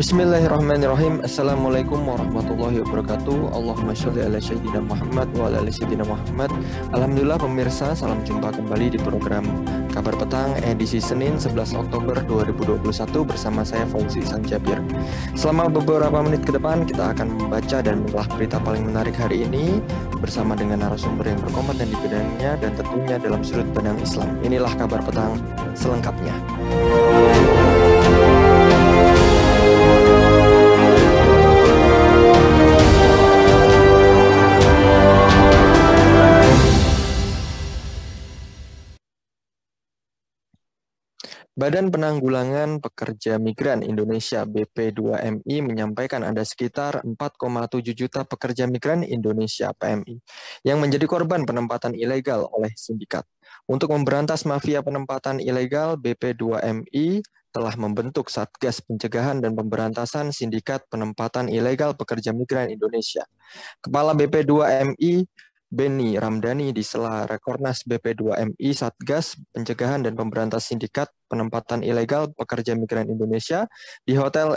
Bismillahirrahmanirrahim. Assalamualaikum warahmatullahi wabarakatuh. Allahumma sholli ala sayyidina Muhammad wa ala ali sayyidina Muhammad. Alhamdulillah pemirsa, salam jumpa kembali di program Kabar Petang edisi Senin 11 Oktober 2021 bersama saya Fauzi Ihsan Jabir. Selama beberapa menit ke depan kita akan membaca dan mengolah berita paling menarik hari ini bersama dengan narasumber yang berkompeten di bidangnya dan tentunya dalam sudut pandang Islam. Inilah Kabar Petang selengkapnya. Badan Penanggulangan Pekerja Migran Indonesia BP2MI menyampaikan ada sekitar 4,7 juta pekerja migran Indonesia PMI yang menjadi korban penempatan ilegal oleh sindikat. Untuk memberantas mafia penempatan ilegal, BP2MI telah membentuk Satgas Pencegahan dan Pemberantasan Sindikat Penempatan Ilegal Pekerja Migran Indonesia. Kepala BP2MI Beni Ramdhani di sela Rekornas BP2MI Satgas Pencegahan dan Pemberantasan Sindikat Penempatan Ilegal Pekerja Migran Indonesia di Hotel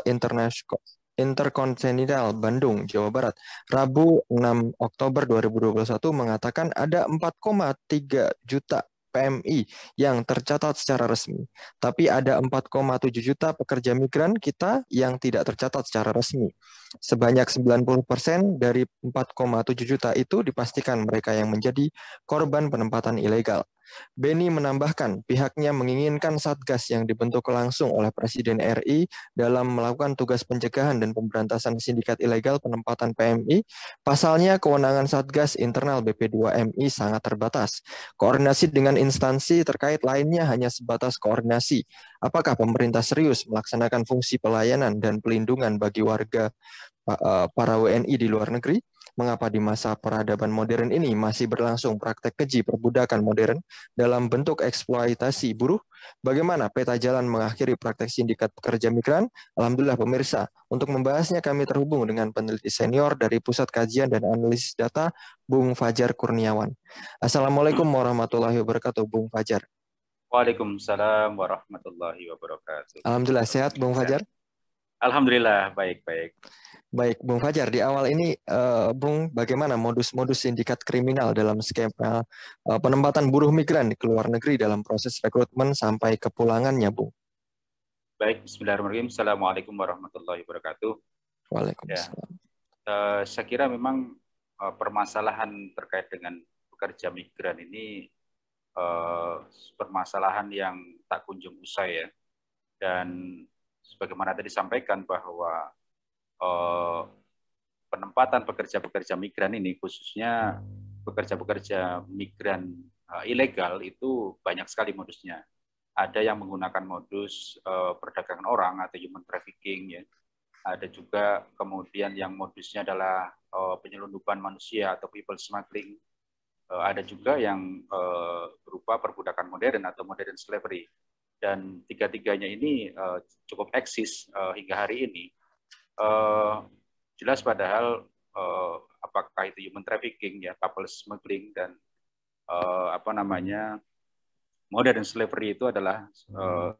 Intercontinental Bandung, Jawa Barat, Rabu 6 Oktober 2021 mengatakan ada 4,3 juta PMI yang tercatat secara resmi. Tapi ada 4,7 juta pekerja migran kita yang tidak tercatat secara resmi. Sebanyak 90% dari 4,7 juta itu dipastikan mereka yang menjadi korban penempatan ilegal. Beni menambahkan pihaknya menginginkan Satgas yang dibentuk langsung oleh Presiden RI dalam melakukan tugas pencegahan dan pemberantasan sindikat ilegal penempatan PMI. Pasalnya kewenangan Satgas internal BP2MI sangat terbatas. Koordinasi dengan instansi terkait lainnya hanya sebatas koordinasi. Apakah pemerintah serius melaksanakan fungsi pelayanan dan pelindungan bagi warga para WNI di luar negeri? Mengapa di masa peradaban modern ini masih berlangsung praktek keji perbudakan modern dalam bentuk eksploitasi buruh? Bagaimana peta jalan mengakhiri praktek sindikat pekerja migran? Alhamdulillah pemirsa, untuk membahasnya kami terhubung dengan peneliti senior dari Pusat Kajian dan Analisis Data, Bung Fajar Kurniawan. Assalamualaikum warahmatullahi wabarakatuh, Bung Fajar. Waalaikumsalam warahmatullahi wabarakatuh. Alhamdulillah sehat, Bung Fajar. Alhamdulillah baik-baik. Baik, Bung Fajar, di awal ini, Bung, bagaimana modus-modus sindikat kriminal dalam skema penempatan buruh migran di luar negeri dalam proses rekrutmen sampai kepulangannya, Bung? Baik, bismillahirrahmanirrahim. Assalamualaikum warahmatullahi wabarakatuh. Waalaikumsalam. Ya, saya kira memang permasalahan terkait dengan pekerja migran ini permasalahan yang tak kunjung usai ya. Dan sebagaimana tadi disampaikan bahwa penempatan pekerja-pekerja migran ini, khususnya pekerja-pekerja migran ilegal, itu banyak sekali modusnya. Ada yang menggunakan modus perdagangan orang atau human trafficking, ya. Ada juga kemudian yang modusnya adalah penyelundupan manusia atau people smuggling. Ada juga yang berupa perbudakan modern atau modern slavery. Dan tiga-tiganya ini cukup eksis hingga hari ini. Jelas padahal apakah itu human trafficking, ya, couple smuggling, dan modern slavery itu adalah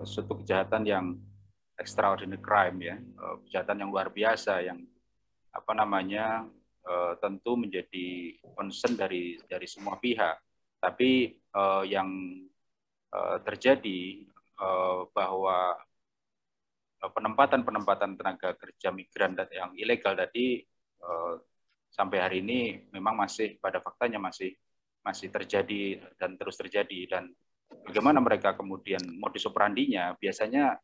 suatu kejahatan yang extraordinary crime, ya, kejahatan yang luar biasa yang tentu menjadi concern dari semua pihak. Tapi yang terjadi bahwa penempatan tenaga kerja migran yang ilegal tadi sampai hari ini memang masih pada faktanya masih terjadi dan terus terjadi. Dan bagaimana mereka kemudian modus operandinya biasanya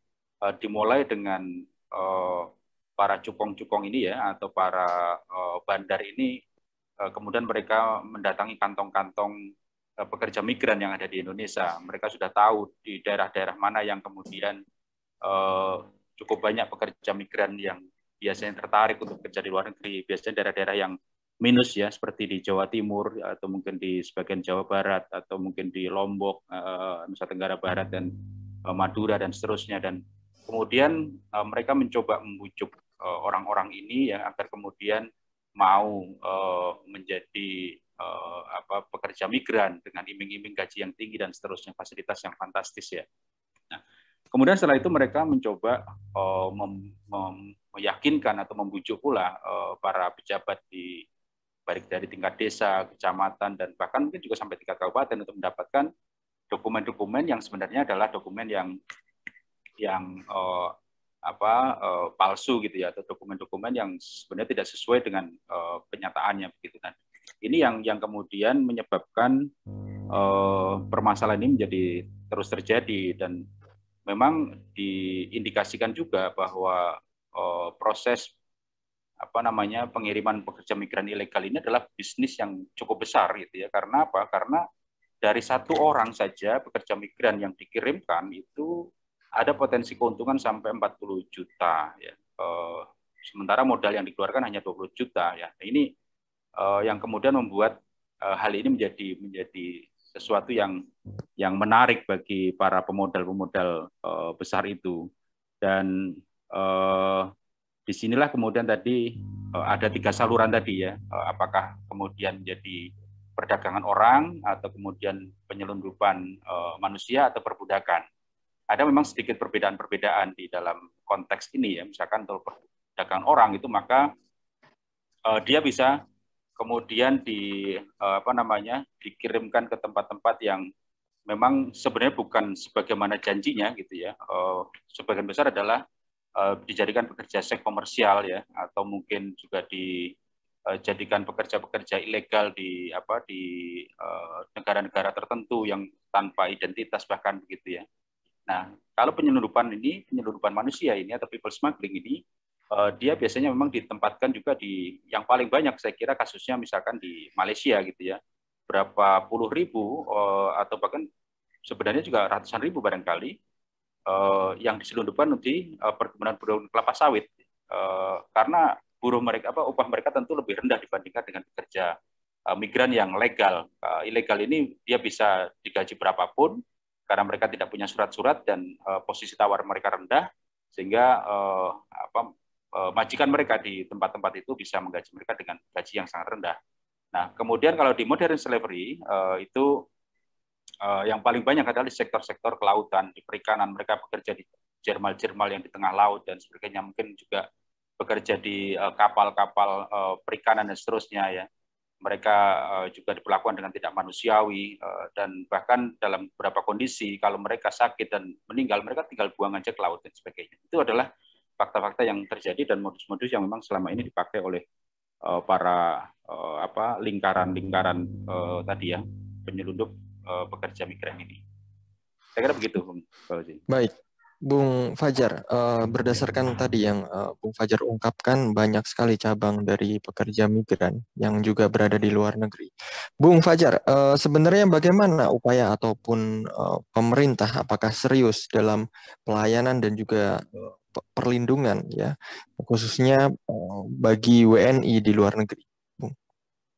dimulai dengan para cukong-cukong ini, ya, atau para bandar ini, kemudian mereka mendatangi kantong-kantong pekerja migran yang ada di Indonesia. Mereka sudah tahu di daerah-daerah mana yang kemudian cukup banyak pekerja migran yang biasanya tertarik untuk bekerja di luar negeri. Biasanya daerah-daerah yang minus, ya, seperti di Jawa Timur atau mungkin di sebagian Jawa Barat atau mungkin di Lombok, Nusa Tenggara Barat dan Madura dan seterusnya. Dan kemudian mereka mencoba membujuk orang-orang ini, ya, agar kemudian mau menjadi pekerja migran dengan iming-iming gaji yang tinggi dan seterusnya, fasilitas yang fantastis, ya. Nah, Kemudian setelah itu mereka mencoba meyakinkan atau membujuk pula para pejabat di baik dari tingkat desa, kecamatan, dan bahkan mungkin juga sampai tingkat kabupaten untuk mendapatkan dokumen-dokumen yang sebenarnya adalah dokumen yang palsu gitu ya, atau dokumen-dokumen yang sebenarnya tidak sesuai dengan kenyataannya begitu kan. Ini yang kemudian menyebabkan permasalahan ini menjadi terus terjadi, dan memang diindikasikan juga bahwa proses pengiriman pekerja migran ilegal ini adalah bisnis yang cukup besar gitu ya. Karena apa? Karena dari satu orang saja pekerja migran yang dikirimkan itu ada potensi keuntungan sampai 40 juta ya. Sementara modal yang dikeluarkan hanya 20 juta ya. Ini yang kemudian membuat hal ini menjadi sesuatu yang menarik bagi para pemodal-pemodal besar itu. Dan disinilah kemudian tadi ada 3 saluran tadi ya, apakah kemudian menjadi perdagangan orang atau kemudian penyelundupan manusia atau perbudakan. Ada memang sedikit perbedaan-perbedaan di dalam konteks ini ya, misalkan untuk perdagangan orang itu maka dia bisa kemudian dikirimkan ke tempat-tempat yang memang sebenarnya bukan sebagaimana janjinya gitu ya. Sebagian besar adalah dijadikan pekerja seks komersial ya, atau mungkin juga dijadikan pekerja-pekerja ilegal di negara-negara tertentu yang tanpa identitas bahkan begitu ya. Nah, kalau penyelundupan manusia ini atau people smuggling ini dia biasanya memang ditempatkan juga di yang paling banyak saya kira kasusnya misalkan di Malaysia gitu ya. Berapa puluh ribu atau bahkan sebenarnya juga ratusan ribu barangkali yang diselundupkan di perkebunan kelapa sawit karena buruh mereka upah mereka tentu lebih rendah dibandingkan dengan pekerja migran yang legal. Ilegal ini dia bisa digaji berapapun karena mereka tidak punya surat-surat dan posisi tawar mereka rendah sehingga majikan mereka di tempat-tempat itu bisa menggaji mereka dengan gaji yang sangat rendah. Nah, kemudian kalau di modern slavery itu yang paling banyak adalah di sektor-sektor kelautan, di perikanan. Mereka bekerja di jermal-jermal yang di tengah laut dan sebagainya. Mungkin juga bekerja di kapal-kapal perikanan dan seterusnya ya. Mereka juga diperlakukan dengan tidak manusiawi dan bahkan dalam beberapa kondisi kalau mereka sakit dan meninggal mereka tinggal buang aja ke laut dan sebagainya. Itu adalah fakta-fakta yang terjadi dan modus-modus yang memang selama ini dipakai oleh para lingkaran-lingkaran tadi ya, penyelundup pekerja migran ini. Saya kira begitu, Bung Fauzi. Baik, Bung Fajar, berdasarkan tadi yang Bung Fajar ungkapkan, banyak sekali cabang dari pekerja migran yang juga berada di luar negeri. Bung Fajar, sebenarnya bagaimana upaya ataupun pemerintah, apakah serius dalam pelayanan dan juga perlindungan ya, khususnya bagi WNI di luar negeri? Bung.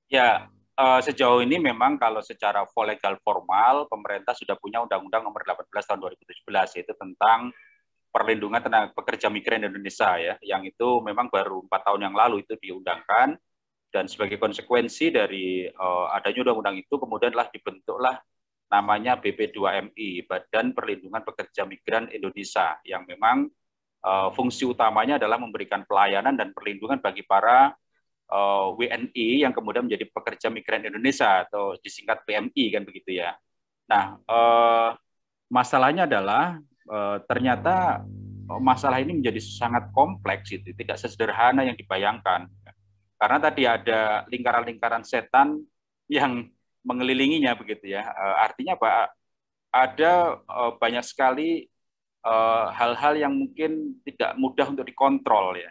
Ya, sejauh ini memang kalau secara legal formal pemerintah sudah punya Undang-Undang Nomor 18 Tahun 2017 yaitu tentang perlindungan tenaga pekerja migran Indonesia ya, yang itu memang baru 4 tahun yang lalu itu diundangkan dan sebagai konsekuensi dari adanya undang-undang itu kemudian dibentuklah namanya BP2MI, Badan Perlindungan Pekerja Migran Indonesia, yang memang fungsi utamanya adalah memberikan pelayanan dan perlindungan bagi para WNI yang kemudian menjadi pekerja migran Indonesia atau disingkat PMI kan begitu ya. Nah, masalahnya adalah ternyata masalah ini menjadi sangat kompleks itu, tidak sesederhana yang dibayangkan. Karena tadi ada lingkaran-lingkaran setan yang mengelilinginya begitu ya. Artinya apa? Ada banyak sekali hal-hal yang mungkin tidak mudah untuk dikontrol ya.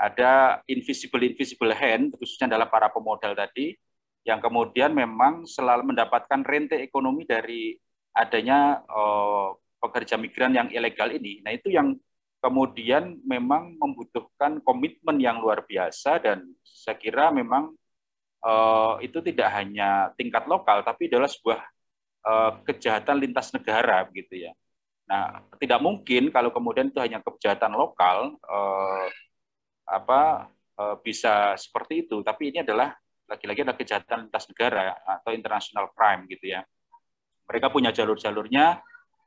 Ada invisible hand, khususnya adalah para pemodal tadi, yang kemudian memang selalu mendapatkan rente ekonomi dari adanya pekerja migran yang ilegal ini. Nah, itu yang kemudian memang membutuhkan komitmen yang luar biasa, dan saya kira memang itu tidak hanya tingkat lokal, tapi adalah sebuah kejahatan lintas negara, begitu ya. Nah, tidak mungkin kalau kemudian itu hanya kejahatan lokal, bisa seperti itu, tapi ini adalah lagi-lagi adalah kejahatan lintas negara atau international crime gitu ya. Mereka punya jalur-jalurnya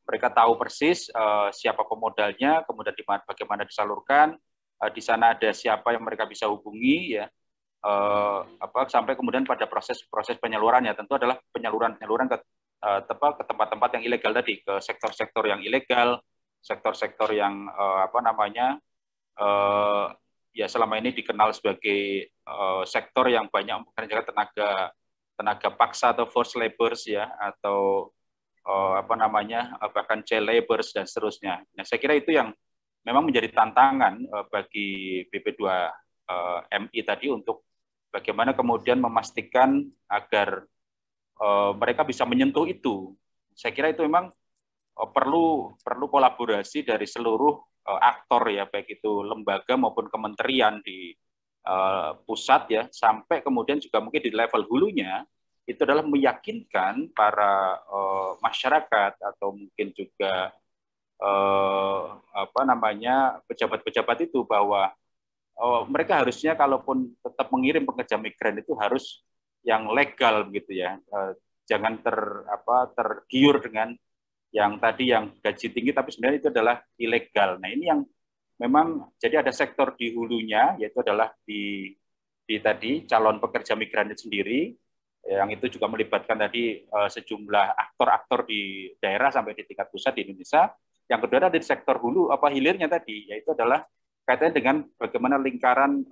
mereka tahu persis siapa pemodalnya, kemudian bagaimana disalurkan, di sana ada siapa yang mereka bisa hubungi, ya, sampai kemudian pada proses penyalurannya tentu adalah penyaluran ke ke tempat-tempat yang ilegal tadi, ke sektor-sektor yang ilegal, sektor-sektor yang ya selama ini dikenal sebagai sektor yang banyak mempekerjakan tenaga paksa atau forced labors, ya, atau bahkan child labors dan seterusnya. Nah, saya kira itu yang memang menjadi tantangan bagi BP2MI tadi untuk bagaimana kemudian memastikan agar mereka bisa menyentuh itu. Saya kira itu memang perlu kolaborasi dari seluruh aktor, ya, baik itu lembaga maupun kementerian di pusat, ya, sampai kemudian juga mungkin di level hulunya itu adalah meyakinkan para masyarakat atau mungkin juga pejabat-pejabat itu bahwa mereka harusnya kalaupun tetap mengirim pekerja migran itu harus yang legal begitu, ya. Jangan tergiur dengan yang tadi yang gaji tinggi tapi sebenarnya itu adalah ilegal. Nah, ini yang memang jadi ada sektor di hulunya, yaitu adalah di tadi calon pekerja migran itu sendiri, yang itu juga melibatkan tadi sejumlah aktor-aktor di daerah sampai di tingkat pusat di Indonesia. Yang kedua ada di sektor hulu hilirnya tadi, yaitu adalah kaitannya dengan bagaimana lingkaran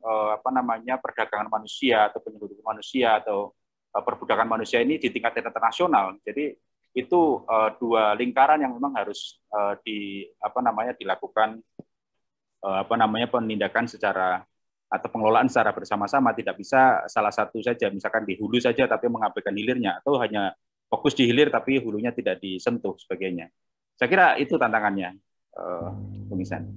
perdagangan manusia atau penyelundupan manusia atau perbudakan manusia ini di tingkat internasional. Jadi itu dua lingkaran yang memang harus dilakukan penindakan secara atau pengelolaan secara bersama-sama. Tidak bisa salah satu saja, misalkan di hulu saja tapi mengabaikan hilirnya, atau hanya fokus di hilir tapi hulunya tidak disentuh sebagainya. Saya kira itu tantangannya, Bung Isan.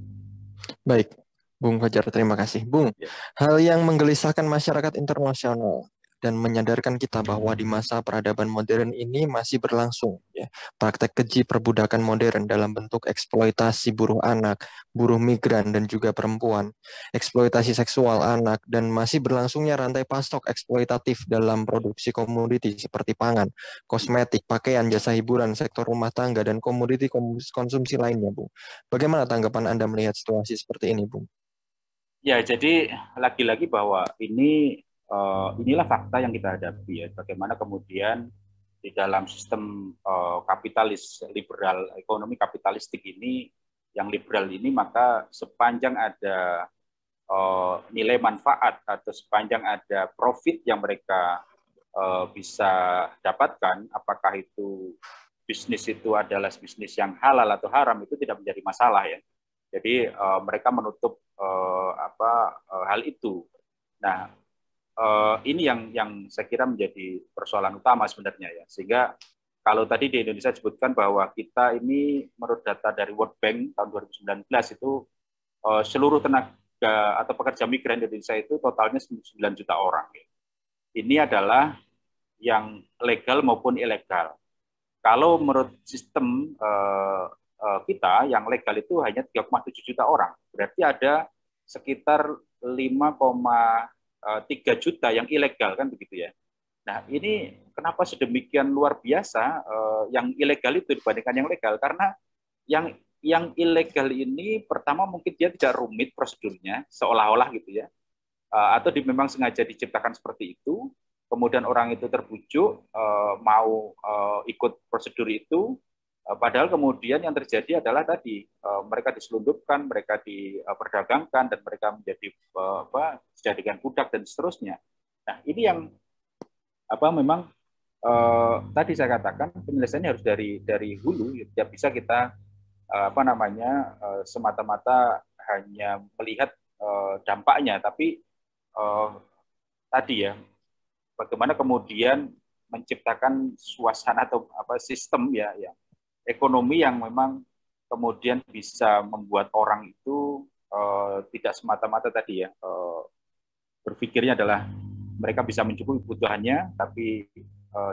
Baik, Bung Fajar, terima kasih. Bung, Ya. hal yang menggelisahkan masyarakat internasional dan menyadarkan kita bahwa di masa peradaban modern ini masih berlangsung, ya, praktek keji perbudakan modern dalam bentuk eksploitasi buruh anak, buruh migran, dan juga perempuan, eksploitasi seksual anak, dan masih berlangsungnya rantai pasok eksploitatif dalam produksi komoditi seperti pangan, kosmetik, pakaian, jasa hiburan, sektor rumah tangga, dan komoditi konsumsi lainnya, Bung. Bagaimana tanggapan Anda melihat situasi seperti ini, Bung? Ya, jadi lagi-lagi bahwa inilah fakta yang kita hadapi, ya. Bagaimana kemudian di dalam sistem kapitalis liberal, ekonomi kapitalistik ini, yang liberal ini, maka sepanjang ada nilai manfaat atau sepanjang ada profit yang mereka bisa dapatkan, apakah itu bisnis itu adalah bisnis yang halal atau haram, itu tidak menjadi masalah, ya. Jadi mereka menutup hal itu. Nah, ini yang saya kira menjadi persoalan utama sebenarnya, ya. Sehingga kalau tadi di Indonesia disebutkan bahwa kita ini menurut data dari World Bank tahun 2019 itu seluruh tenaga atau pekerja migran di Indonesia itu totalnya 9 juta orang. Ini adalah yang legal maupun ilegal. Kalau menurut sistem kita yang legal itu hanya 3,7 juta orang. Berarti ada sekitar 5,3 juta yang ilegal, kan begitu, ya. Nah, ini kenapa sedemikian luar biasa yang ilegal itu dibandingkan yang legal? Karena yang ilegal ini pertama mungkin dia tidak rumit prosedurnya, seolah-olah gitu, ya. Atau memang sengaja diciptakan seperti itu. Kemudian orang itu terbujuk mau ikut prosedur itu, padahal kemudian yang terjadi adalah tadi mereka diselundupkan, mereka diperdagangkan, dan mereka menjadi dijadikan budak dan seterusnya. Nah, ini yang memang tadi saya katakan penyelesaiannya harus dari hulu. Tidak bisa kita semata-mata hanya melihat dampaknya, tapi tadi, ya, bagaimana kemudian menciptakan suasana atau sistem, ya, ekonomi yang memang kemudian bisa membuat orang itu tidak semata-mata tadi, ya, berpikirnya adalah mereka bisa mencukupi kebutuhannya, tapi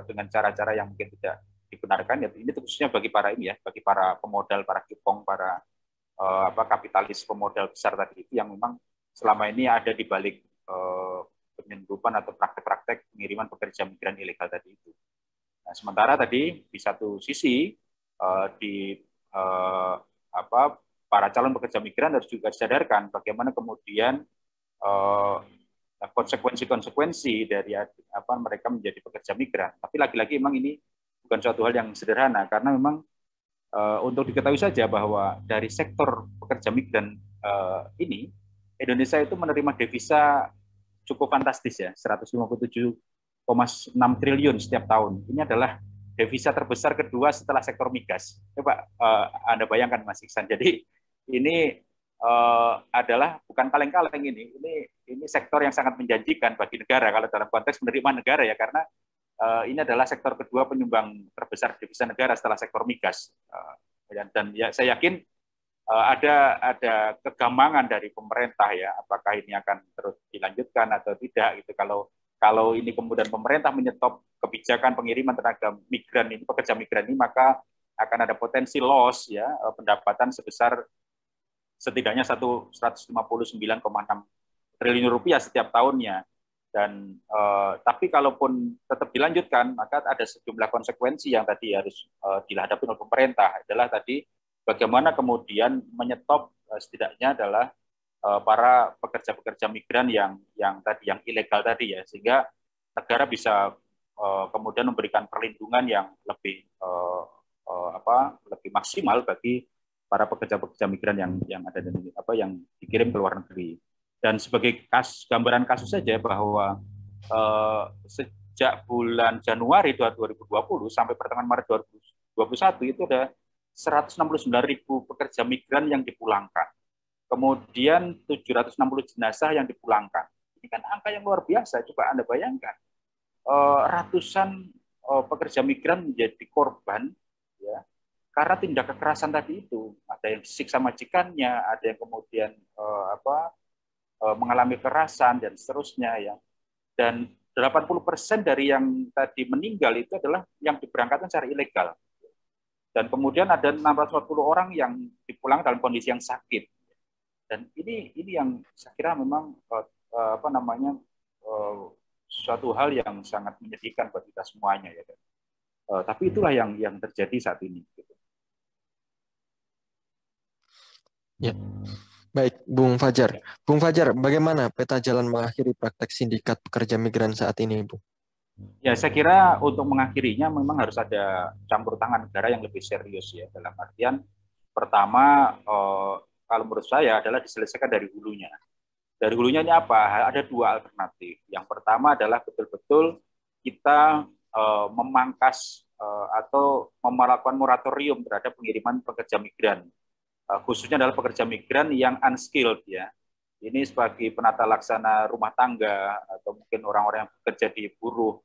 dengan cara-cara yang mungkin tidak dibenarkan, ya. Ini khususnya bagi para bagi para pemodal, para kipong, para kapitalis pemodal besar tadi itu yang memang selama ini ada di balik penyelundupan atau praktek-praktek pengiriman pekerja migran ilegal tadi itu. Nah, sementara tadi di satu sisi di eh, para calon pekerja migran harus juga disadarkan bagaimana kemudian konsekuensi-konsekuensi dari mereka menjadi pekerja migran. Tapi lagi-lagi memang ini bukan suatu hal yang sederhana karena memang untuk diketahui saja bahwa dari sektor pekerja migran ini Indonesia itu menerima devisa cukup fantastis ya, 157,6 triliun setiap tahun. Ini adalah devisa terbesar kedua setelah sektor migas. Coba Anda bayangkan Mas Iksan. Jadi ini adalah bukan kaleng-kaleng ini sektor yang sangat menjanjikan bagi negara kalau dalam konteks menerima negara ya, karena ini adalah sektor kedua penyumbang terbesar devisa negara setelah sektor migas. Dan ya saya yakin ada kegamangan dari pemerintah ya, apakah ini akan terus dilanjutkan atau tidak gitu. Kalau ini kemudian pemerintah menyetop kebijakan pengiriman tenaga migran ini, pekerja migran ini, maka akan ada potensi loss ya, pendapatan sebesar setidaknya 159,6 triliun rupiah setiap tahunnya. Dan tapi kalaupun tetap dilanjutkan, maka ada sejumlah konsekuensi yang tadi harus dihadapi oleh pemerintah. Adalah tadi bagaimana kemudian menyetop setidaknya adalah para pekerja-pekerja migran yang ilegal tadi ya, sehingga negara bisa kemudian memberikan perlindungan yang lebih lebih maksimal bagi para pekerja-pekerja migran yang ada yang dikirim ke luar negeri. Dan sebagai gambaran kasus saja bahwa sejak bulan Januari 2020 sampai pertengahan Maret 2021 itu ada 169.000 pekerja migran yang dipulangkan. Kemudian 760 jenazah yang dipulangkan. Ini kan angka yang luar biasa. Coba Anda bayangkan. Ratusan pekerja migran menjadi korban ya, karena tindak kekerasan tadi itu. Ada yang disiksa majikannya, ada yang kemudian mengalami kekerasan dan seterusnya ya. Dan 80% dari yang tadi meninggal itu adalah yang diberangkatkan secara ilegal. Dan kemudian ada 640 orang yang dipulang dalam kondisi yang sakit. Dan ini yang saya kira memang suatu hal yang sangat menyedihkan buat kita semuanya ya. Tapi itulah yang terjadi saat ini. Ya. Baik, Bung Fajar. Bung Fajar, bagaimana peta jalan mengakhiri praktek sindikat pekerja migran saat ini, Bung? Ya, saya kira untuk mengakhirinya memang harus ada campur tangan negara yang lebih serius ya. Dalam artian pertama, kalau menurut saya adalah diselesaikan dari hulunya. Dari hulunya ini apa? Ada dua alternatif. Yang pertama adalah betul-betul kita memangkas atau melakukan moratorium terhadap pengiriman pekerja migran. Khususnya adalah pekerja migran yang unskilled ya. Ini sebagai penata laksana rumah tangga atau mungkin orang-orang yang bekerja di buruh,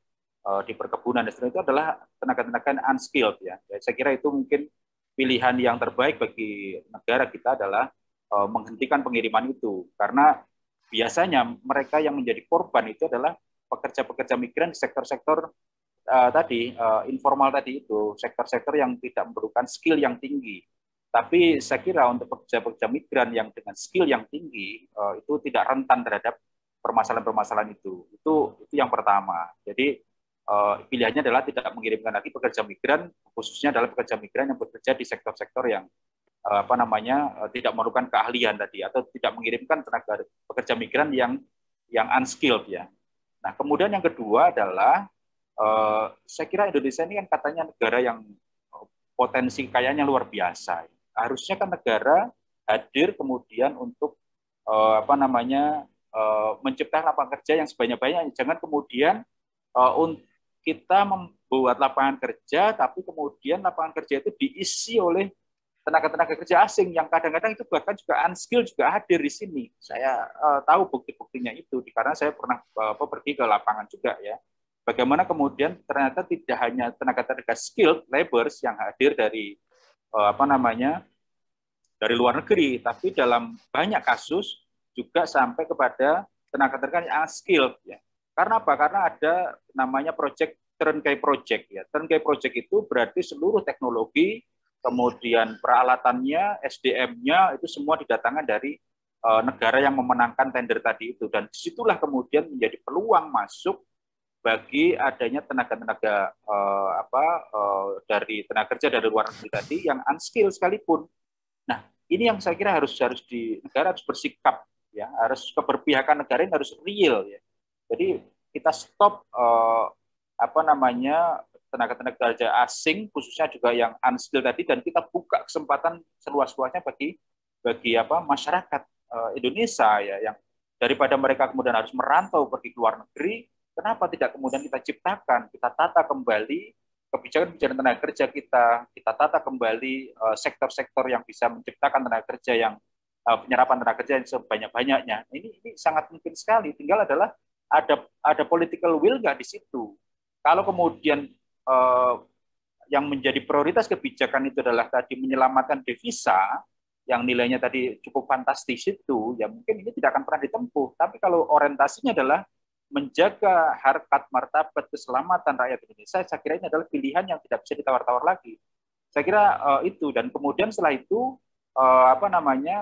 di perkebunan dan seterusnya, itu adalah tenaga-tenaga unskilled ya. Saya kira itu mungkin pilihan yang terbaik bagi negara kita adalah menghentikan pengiriman itu, karena biasanya mereka yang menjadi korban itu adalah pekerja-pekerja migran di sektor-sektor informal tadi itu, sektor-sektor yang tidak memerlukan skill yang tinggi. Tapi saya kira untuk pekerja-pekerja migran yang dengan skill yang tinggi itu tidak rentan terhadap permasalahan-permasalahan itu. Itu yang pertama. Jadi pilihannya adalah tidak mengirimkan lagi pekerja migran, khususnya adalah pekerja migran yang bekerja di sektor-sektor yang tidak memerlukan keahlian tadi, atau tidak mengirimkan tenaga pekerja migran yang unskilled ya. Nah, kemudian yang kedua adalah saya kira Indonesia ini kan katanya negara yang potensi kayanya luar biasa. Harusnya kan negara hadir kemudian untuk menciptakan lapangan kerja yang sebanyak-banyaknya. Jangan kemudian kita membuat lapangan kerja, tapi kemudian lapangan kerja itu diisi oleh tenaga-tenaga kerja asing yang kadang-kadang itu bahkan juga unskilled juga hadir di sini. Saya tahu bukti-buktinya itu karena saya pernah pergi ke lapangan juga ya. Bagaimana kemudian ternyata tidak hanya tenaga-tenaga skilled laborers yang hadir dari dari luar negeri, tapi dalam banyak kasus juga sampai kepada tenaga-tenaga yang unskilled ya. Karena apa? Karena ada namanya turnkey project ya. Turnkey project itu berarti seluruh teknologi, kemudian peralatannya, SDM-nya itu semua didatangkan dari negara yang memenangkan tender tadi itu, dan disitulah kemudian menjadi peluang masuk bagi adanya tenaga-tenaga dari tenaga kerja dari luar negeri tadi yang unskilled sekalipun. Nah, ini yang saya kira harus di negara harus bersikap ya, harus keberpihakan negara ini harus real ya. Jadi kita stop tenaga-tenaga kerja asing khususnya juga yang unskilled tadi, dan kita buka kesempatan seluas-luasnya bagi masyarakat Indonesia ya, yang daripada mereka kemudian harus merantau pergi ke luar negeri, kenapa tidak kemudian kita ciptakan, kita tata kembali kebijakan tenaga kerja kita tata kembali sektor-sektor yang bisa menciptakan tenaga kerja yang penyerapan tenaga kerja yang sebanyak-banyaknya. Ini sangat mungkin sekali. Tinggal adalah ada political will nggak di situ. Kalau kemudian yang menjadi prioritas kebijakan itu adalah tadi menyelamatkan devisa yang nilainya tadi cukup fantastis itu, ya mungkin ini tidak akan pernah ditempuh. Tapi kalau orientasinya adalah menjaga harkat martabat keselamatan rakyat Indonesia, saya kira ini adalah pilihan yang tidak bisa ditawar-tawar lagi. Saya kira itu, dan kemudian setelah itu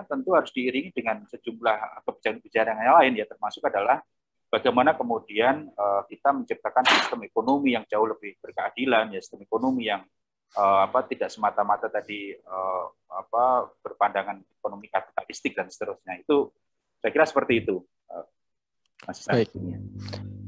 tentu harus diiringi dengan sejumlah kebijakan-kebijakan yang lain ya, termasuk adalah bagaimana kemudian kita menciptakan sistem ekonomi yang jauh lebih berkeadilan ya, sistem ekonomi yang tidak semata-mata tadi berpandangan ekonomi kapitalistik dan seterusnya. Itu saya kira seperti itu. Baik.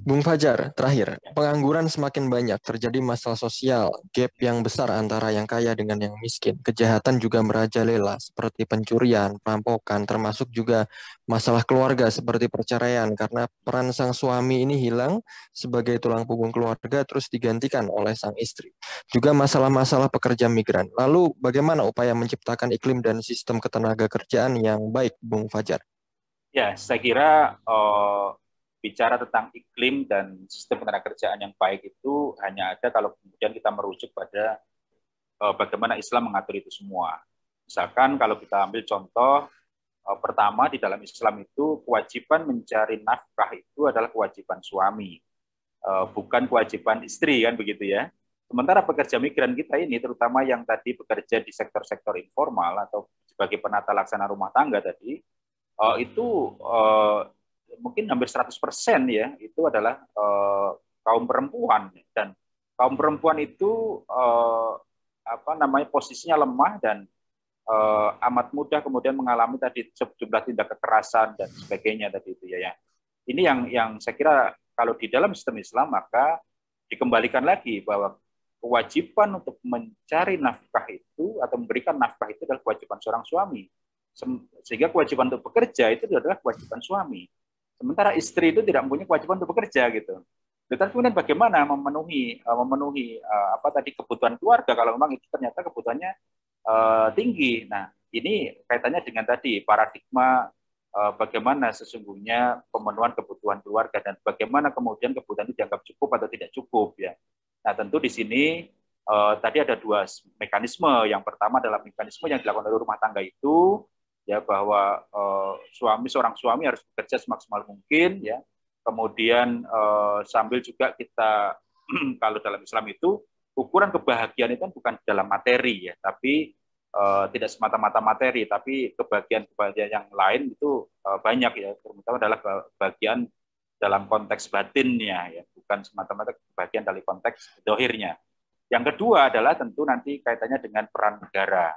Bung Fajar, terakhir, pengangguran semakin banyak, terjadi masalah sosial, gap yang besar antara yang kaya dengan yang miskin, kejahatan juga merajalela seperti pencurian, perampokan, termasuk juga masalah keluarga seperti perceraian karena peran sang suami ini hilang sebagai tulang punggung keluarga terus digantikan oleh sang istri. Juga masalah-masalah pekerja migran. Lalu bagaimana upaya menciptakan iklim dan sistem ketenaga kerjaan yang baik, Bung Fajar? Ya, saya kira bicara tentang iklim dan sistem ketenagakerjaan yang baik itu hanya ada kalau kemudian kita merujuk pada bagaimana Islam mengatur itu semua. Misalkan kalau kita ambil contoh, pertama di dalam Islam itu kewajiban mencari nafkah itu adalah kewajiban suami, bukan kewajiban istri, kan begitu ya. Sementara pekerja migran kita ini, terutama yang tadi bekerja di sektor-sektor informal atau sebagai penata laksana rumah tangga tadi, itu mungkin hampir 100% ya, itu adalah kaum perempuan, dan kaum perempuan itu posisinya lemah dan amat mudah kemudian mengalami tadi sejumlah tindak kekerasan dan sebagainya tadi itu ya. Ini yang saya kira kalau di dalam sistem Islam maka dikembalikan lagi bahwa kewajiban untuk mencari nafkah itu atau memberikan nafkah itu adalah kewajiban seorang suami. Sehingga kewajiban untuk bekerja itu adalah kewajiban suami. Sementara istri itu tidak mempunyai kewajiban untuk bekerja gitu. Tetapi kemudian bagaimana memenuhi kebutuhan keluarga kalau memang itu ternyata kebutuhannya tinggi. Nah, ini kaitannya dengan tadi paradigma bagaimana sesungguhnya pemenuhan kebutuhan keluarga dan bagaimana kemudian kebutuhan itu dianggap cukup atau tidak cukup ya. Nah, tentu di sini tadi ada dua mekanisme. Yang pertama adalah mekanisme yang dilakukan oleh rumah tangga itu ya, bahwa seorang suami harus bekerja semaksimal mungkin ya. Kemudian sambil juga kita kalau dalam Islam itu ukuran kebahagiaan itu bukan dalam materi ya, tapi tidak semata-mata materi, tapi kebahagiaan yang lain itu banyak ya, terutama adalah bagian dalam konteks batinnya ya, bukan semata-mata kebahagiaan dari konteks dohirnya. Yang kedua adalah tentu nanti kaitannya dengan peran negara.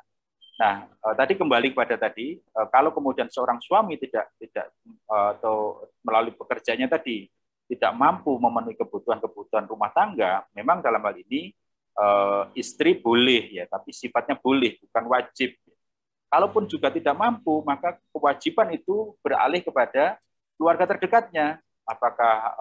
Nah, tadi kembali kepada tadi, kalau kemudian seorang suami tidak atau melalui pekerjaannya tadi tidak mampu memenuhi kebutuhan rumah tangga, memang dalam hal ini istri boleh ya, tapi sifatnya boleh, bukan wajib. Kalaupun juga tidak mampu, maka kewajiban itu beralih kepada keluarga terdekatnya, apakah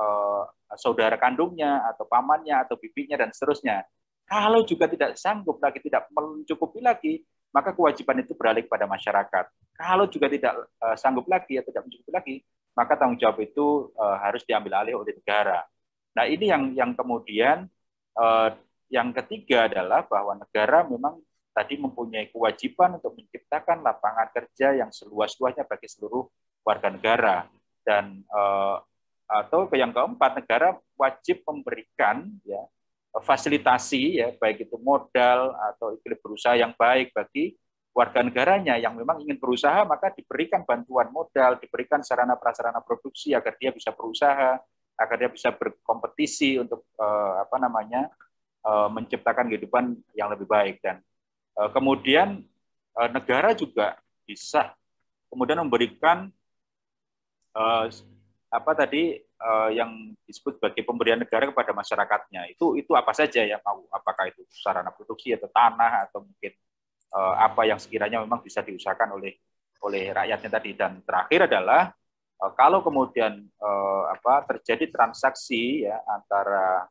saudara kandungnya atau pamannya atau bibinya dan seterusnya. Kalau juga tidak sanggup lagi, tidak mencukupi lagi, maka kewajiban itu beralih kepada masyarakat. Kalau juga tidak sanggup lagi atau tidak mencukupi lagi, maka tanggung jawab itu harus diambil alih oleh negara. Nah, ini yang kemudian yang ketiga adalah bahwa negara memang tadi mempunyai kewajiban untuk menciptakan lapangan kerja yang seluas-luasnya bagi seluruh warga negara. Dan atau yang keempat, negara wajib memberikan ya fasilitasi ya, baik itu modal atau iklim berusaha yang baik bagi warga negaranya yang memang ingin berusaha, maka diberikan bantuan modal, diberikan sarana prasarana produksi agar dia bisa berusaha, agar dia bisa berkompetisi untuk menciptakan kehidupan yang lebih baik. Dan kemudian negara juga bisa kemudian memberikan yang disebut sebagai pemberian negara kepada masyarakatnya. Itu apa saja ya, mau apakah itu sarana produksi atau tanah atau mungkin apa yang sekiranya memang bisa diusahakan oleh rakyatnya tadi. Dan terakhir adalah kalau kemudian terjadi transaksi ya antara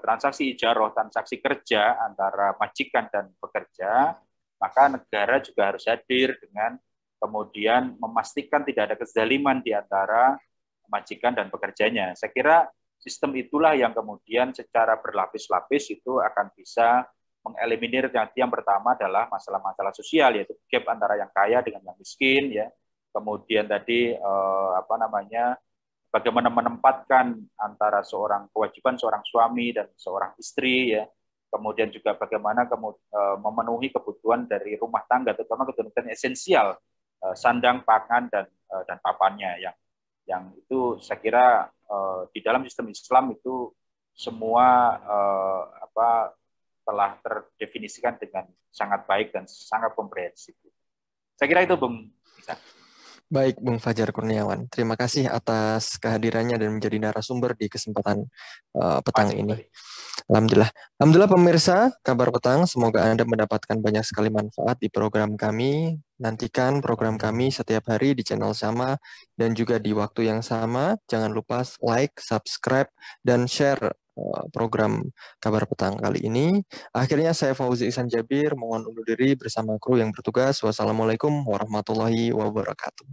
transaksi ijaroh, transaksi kerja antara majikan dan pekerja, maka negara juga harus hadir dengan kemudian memastikan tidak ada kezaliman di antara majikan dan pekerjanya. Saya kira sistem itulah yang kemudian secara berlapis-lapis itu akan bisa mengeliminir yang pertama adalah masalah-masalah sosial, yaitu gap antara yang kaya dengan yang miskin, ya. Kemudian tadi bagaimana menempatkan antara kewajiban seorang suami dan seorang istri, ya. Kemudian juga bagaimana memenuhi kebutuhan dari rumah tangga, terutama kebutuhan esensial, sandang, pangan dan papannya, yang itu saya kira di dalam sistem Islam itu semua telah terdefinisikan dengan sangat baik dan sangat komprehensif. Saya kira itu, Bung Isan. Baik, Bung Fajar Kurniawan. Terima kasih atas kehadirannya dan menjadi narasumber di kesempatan petang ini. Alhamdulillah. Alhamdulillah pemirsa, kabar petang. Semoga Anda mendapatkan banyak sekali manfaat di program kami. Nantikan program kami setiap hari di channel sama dan juga di waktu yang sama. Jangan lupa like, subscribe, dan share program kabar petang kali ini. Akhirnya saya Fauzi Ihsan Jabir mohon undur diri bersama kru yang bertugas. Wassalamualaikum warahmatullahi wabarakatuh.